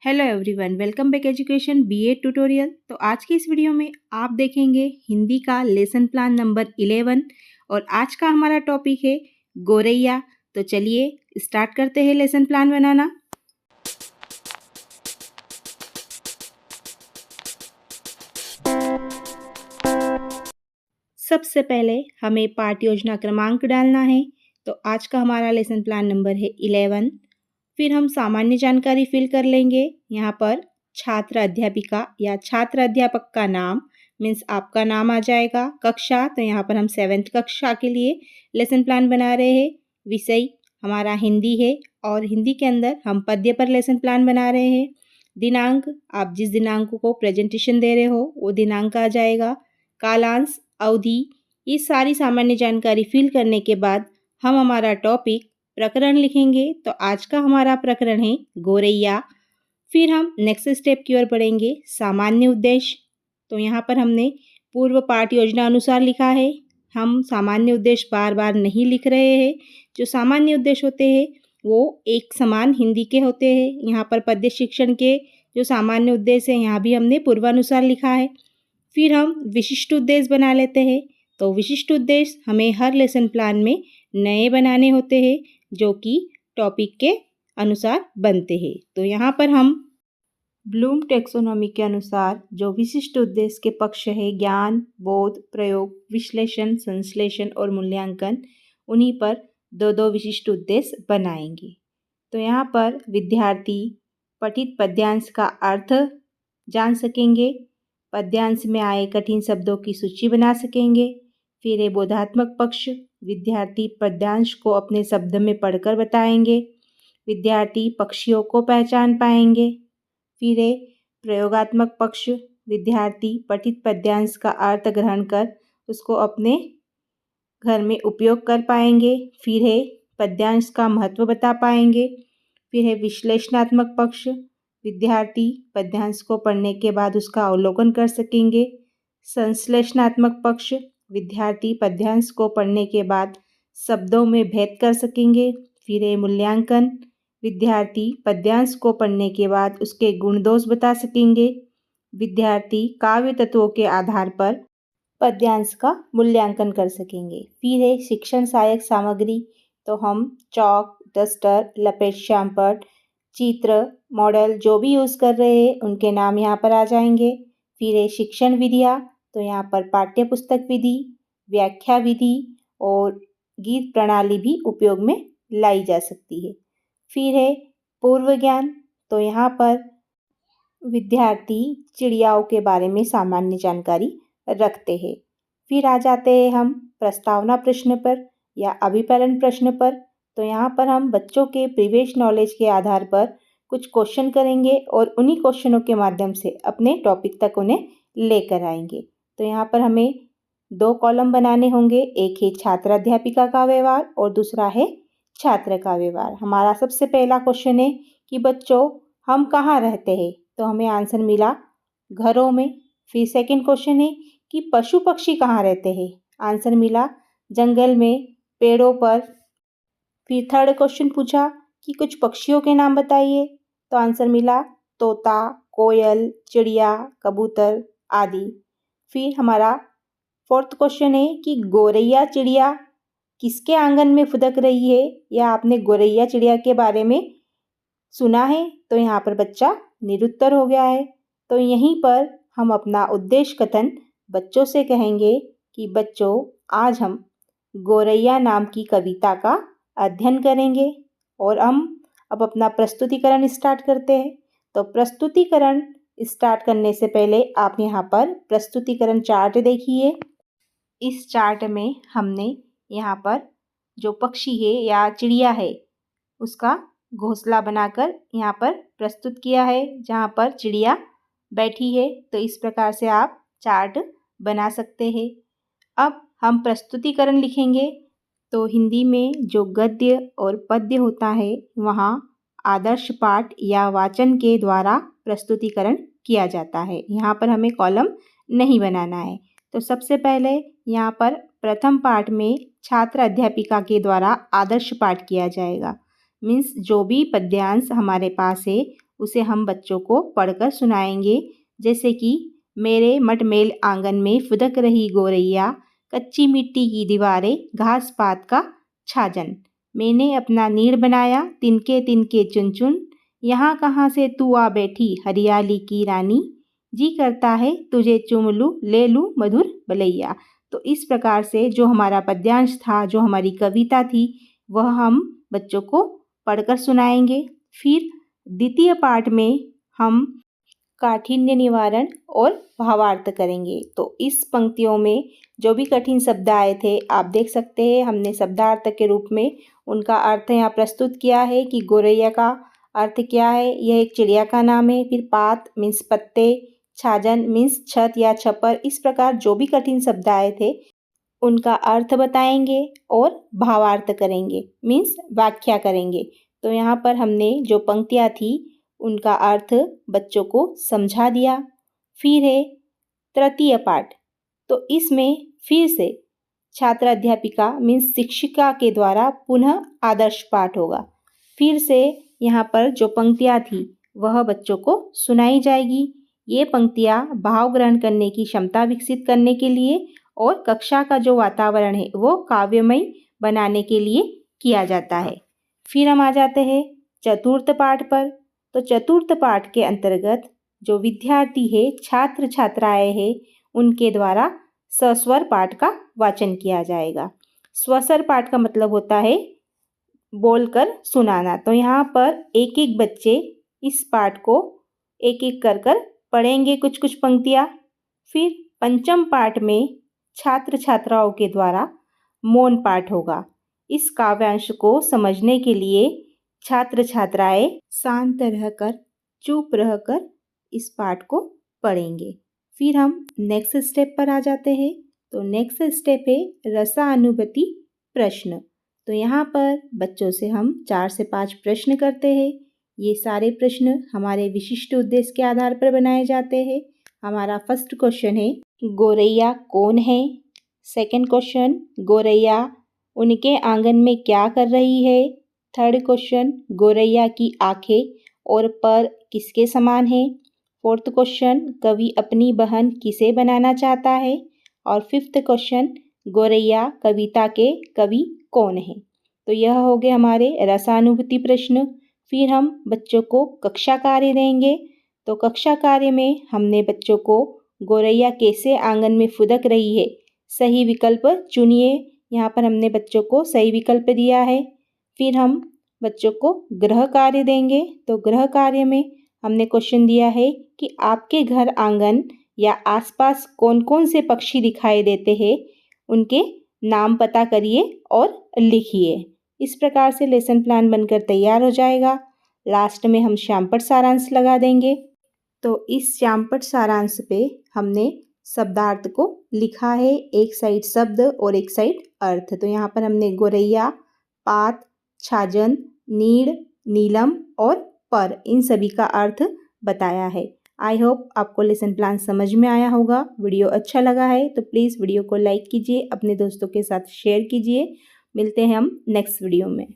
Hello everyone, welcome back education BA tutorial. तो आज के इस वीडियो में आप देखेंगे हिंदी का लेसन प्लान नंबर 11 और आज का हमारा टॉपिक है गोरैया। तो चलिए स्टार्ट करते हैं लेसन प्लान बनाना। सबसे पहले हमें पाठ योजना क्रमांक डालना है। तो आज का हमारा लेसन प्लान नंबर है 11। फिर हम सामान्य जानकारी फिल कर लेंगे। यहाँ पर छात्र अध्यापिका या छात्र अध्यापक का नाम मीन्स आपका नाम आ जाएगा। कक्षा, तो यहाँ पर हम 7th कक्षा के लिए लेसन प्लान बना रहे हैं। विषय हमारा हिंदी है और हिंदी के अंदर हम पद्य पर लेसन प्लान बना रहे हैं। दिनांक, आप जिस दिनांक को प्रेजेंटेशन दे रहे हो वो दिनांक आ जाएगा। कालांश, अवधि, ये सारी सामान्य जानकारी फिल करने के बाद हम हमारा टॉपिक प्रकरण लिखेंगे। तो आज का हमारा प्रकरण है गोरैया। फिर हम नेक्स्ट स्टेप की ओर बढ़ेंगे, सामान्य उद्देश्य। तो यहाँ पर हमने पूर्व पाठ योजना अनुसार लिखा है। हम सामान्य उद्देश्य बार बार नहीं लिख रहे हैं। जो सामान्य उद्देश्य होते हैं वो एक समान हिंदी के होते हैं। यहाँ पर पद्य शिक्षण के जो सामान्य उद्देश्य है यहाँ भी हमने पूर्वानुसार लिखा है। फिर हम विशिष्ट उद्देश्य बना लेते हैं। तो विशिष्ट उद्देश्य हमें हर लेसन प्लान में नए बनाने होते हैं जो कि टॉपिक के अनुसार बनते हैं। तो यहाँ पर हम ब्लूम टेक्सोनॉमी के अनुसार जो विशिष्ट उद्देश्य के पक्ष है ज्ञान, बोध, प्रयोग, विश्लेषण, संश्लेषण और मूल्यांकन, उन्हीं पर दो दो विशिष्ट उद्देश्य बनाएंगे। तो यहाँ पर विद्यार्थी पठित पद्यांश का अर्थ जान सकेंगे, पद्यांश में आए कठिन शब्दों की सूची बना सकेंगे। फिर है बोधात्मक पक्ष, विद्यार्थी पद्यांश को अपने शब्द में पढ़कर बताएंगे। विद्यार्थी पक्षियों को पहचान पाएंगे। फिर है प्रयोगात्मक पक्ष, विद्यार्थी पठित पद्यांश का अर्थ ग्रहण कर उसको अपने घर में उपयोग कर पाएंगे। फिर है पद्यांश का महत्व बता पाएंगे। फिर है विश्लेषणात्मक पक्ष, विद्यार्थी पद्यांश को पढ़ने के बाद उसका अवलोकन कर सकेंगे। संश्लेषणात्मक पक्ष, विद्यार्थी पद्यांश को पढ़ने के बाद शब्दों में भेद कर सकेंगे। फिर है मूल्यांकन, विद्यार्थी पद्यांश को पढ़ने के बाद उसके गुण दोष बता सकेंगे। विद्यार्थी काव्य तत्वों के आधार पर पद्यांश का मूल्यांकन कर सकेंगे। फिर है शिक्षण सहायक सामग्री, तो हम चौक, डस्टर, लपेट श्यामपट्ट, चित्र, मॉडल जो भी यूज़ कर रहे हैं उनके नाम यहाँ पर आ जाएंगे। फिर है शिक्षण विधियाँ, तो यहाँ पर पाठ्य पुस्तक विधि, व्याख्या विधि और गीत प्रणाली भी उपयोग में लाई जा सकती है। फिर है पूर्व ज्ञान, तो यहाँ पर विद्यार्थी चिड़ियाओं के बारे में सामान्य जानकारी रखते हैं। फिर आ जाते हैं हम प्रस्तावना प्रश्न पर या अभिप्रेरण प्रश्न पर। तो यहाँ पर हम बच्चों के प्रीवियस नॉलेज के आधार पर कुछ क्वेश्चन करेंगे और उन्हीं क्वेश्चनों के माध्यम से अपने टॉपिक तक उन्हें लेकर आएंगे। तो यहाँ पर हमें 2 कॉलम बनाने होंगे, एक है छात्र अध्यापिका का व्यवहार और दूसरा है छात्र का व्यवहार। हमारा सबसे पहला क्वेश्चन है कि बच्चों हम कहाँ रहते हैं, तो हमें आंसर मिला घरों में। फिर सेकंड क्वेश्चन है कि पशु पक्षी कहाँ रहते हैं, आंसर मिला जंगल में, पेड़ों पर। फिर थर्ड क्वेश्चन पूछा कि कुछ पक्षियों के नाम बताइए, तो आंसर मिला तोता, कोयल, चिड़िया, कबूतर आदि। फिर हमारा फोर्थ क्वेश्चन है कि गोरैया चिड़िया किसके आंगन में फुदक रही है, या आपने गोरैया चिड़िया के बारे में सुना है, तो यहाँ पर बच्चा निरुत्तर हो गया है। तो यहीं पर हम अपना उद्देश्य कथन बच्चों से कहेंगे कि बच्चों आज हम गोरैया नाम की कविता का अध्ययन करेंगे। और हम अब अपना प्रस्तुतिकरण स्टार्ट करते हैं। तो प्रस्तुतिकरण स्टार्ट करने से पहले आप यहाँ पर प्रस्तुतिकरण चार्ट देखिए। इस चार्ट में हमने यहाँ पर जो पक्षी है या चिड़िया है उसका घोंसला बनाकर यहाँ पर प्रस्तुत किया है जहाँ पर चिड़िया बैठी है। तो इस प्रकार से आप चार्ट बना सकते हैं। अब हम प्रस्तुतिकरण लिखेंगे। तो हिंदी में जो गद्य और पद्य होता है वहाँ आदर्श पाठ या वाचन के द्वारा प्रस्तुतिकरण किया जाता है। यहाँ पर हमें कॉलम नहीं बनाना है। तो सबसे पहले यहाँ पर प्रथम पाठ में छात्र अध्यापिका के द्वारा आदर्श पाठ किया जाएगा। मीन्स जो भी पद्यांश हमारे पास है उसे हम बच्चों को पढ़कर सुनाएंगे। जैसे कि मेरे मटमेल आंगन में फुदक रही गोरैया, कच्ची मिट्टी की दीवारें, घास पात का छाजन। मैंने अपना नीड़ बनाया, तिनके तिनके चुन चुन, यहाँ कहाँ से तू आ बैठी हरियाली की रानी, जी करता है तुझे चूम लूं, ले लूं मधुर बलैया। तो इस प्रकार से जो हमारा पद्यांश था, जो हमारी कविता थी, वह हम बच्चों को पढ़कर सुनाएंगे। फिर द्वितीय पाठ में हम काठिन्य निवारण और भावार्थ करेंगे। तो इस पंक्तियों में जो भी कठिन शब्द आए थे आप देख सकते हैं, हमने शब्दार्थ के रूप में उनका अर्थ यहाँ प्रस्तुत किया है कि गोरैया का अर्थ क्या है, यह एक चिड़िया का नाम है। फिर पात मीन्स पत्ते, छाजन मीन्स छत या छप्पर। इस प्रकार जो भी कठिन शब्द आए थे उनका अर्थ बताएंगे और भावार्थ करेंगे मीन्स व्याख्या करेंगे। तो यहाँ पर हमने जो पंक्तियाँ थी उनका अर्थ बच्चों को समझा दिया। फिर है तृतीय पाठ। तो इसमें फिर से छात्र अध्यापिका मीन्स शिक्षिका के द्वारा पुनः आदर्श पाठ होगा। फिर से यहाँ पर जो पंक्तियाँ थी वह बच्चों को सुनाई जाएगी। ये पंक्तियाँ भाव ग्रहण करने की क्षमता विकसित करने के लिए और कक्षा का जो वातावरण है वो काव्यमय बनाने के लिए किया जाता है। फिर हम आ जाते हैं चतुर्थ पाठ पर। तो चतुर्थ पाठ के अंतर्गत जो विद्यार्थी है, छात्र छात्राएं हैं, उनके द्वारा सस्वर पाठ का वाचन किया जाएगा। स्वस्वर पाठ का मतलब होता है बोलकर सुनाना। तो यहाँ पर एक एक बच्चे इस पाठ को एक एक कर कर पढ़ेंगे कुछ कुछ पंक्तियाँ। फिर पंचम पाठ में छात्र छात्राओं के द्वारा मौन पाठ होगा। इस काव्यांश को समझने के लिए छात्र छात्राएं शांत रहकर, चुप रहकर इस पाठ को पढ़ेंगे। फिर हम नेक्स्ट स्टेप पर आ जाते हैं। तो नेक्स्ट स्टेप है रसानुभूति प्रश्न। तो यहाँ पर बच्चों से हम 4 से 5 प्रश्न करते हैं। ये सारे प्रश्न हमारे विशिष्ट उद्देश्य के आधार पर बनाए जाते हैं। हमारा फर्स्ट क्वेश्चन है गोरैया कौन है। सेकंड क्वेश्चन गोरैया उनके आंगन में क्या कर रही है। थर्ड क्वेश्चन गोरैया की आंखें और पर किसके समान है। फोर्थ क्वेश्चन कवि अपनी बहन किसे बनाना चाहता है। और फिफ्थ क्वेश्चन गोरैया कविता के कवि कौन है। तो यह हो गए हमारे रसानुभूति प्रश्न। फिर हम बच्चों को कक्षा कार्य देंगे। तो कक्षा कार्य में हमने बच्चों को गोरैया कैसे आंगन में फुदक रही है सही विकल्प चुनिए। यहाँ पर हमने बच्चों को सही विकल्प दिया है। फिर हम बच्चों को गृह कार्य देंगे। तो गृह कार्य में हमने क्वेश्चन दिया है कि आपके घर आंगन या आसपास कौन कौन से पक्षी दिखाई देते हैं, उनके नाम पता करिए और लिखिए। इस प्रकार से लेसन प्लान बनकर तैयार हो जाएगा। लास्ट में हम श्यामपट्ट सारांश लगा देंगे। तो इस श्यामपट्ट सारांश पे हमने शब्दार्थ को लिखा है, एक साइड शब्द और एक साइड अर्थ। तो यहाँ पर हमने गोरैया, पात, छाजन, नीड़, नीलम और पर इन सभी का अर्थ बताया है। आई होप आपको लेसन प्लान समझ में आया होगा। वीडियो अच्छा लगा है तो प्लीज़ वीडियो को लाइक कीजिए, अपने दोस्तों के साथ शेयर कीजिए। मिलते हैं हम नेक्स्ट वीडियो में।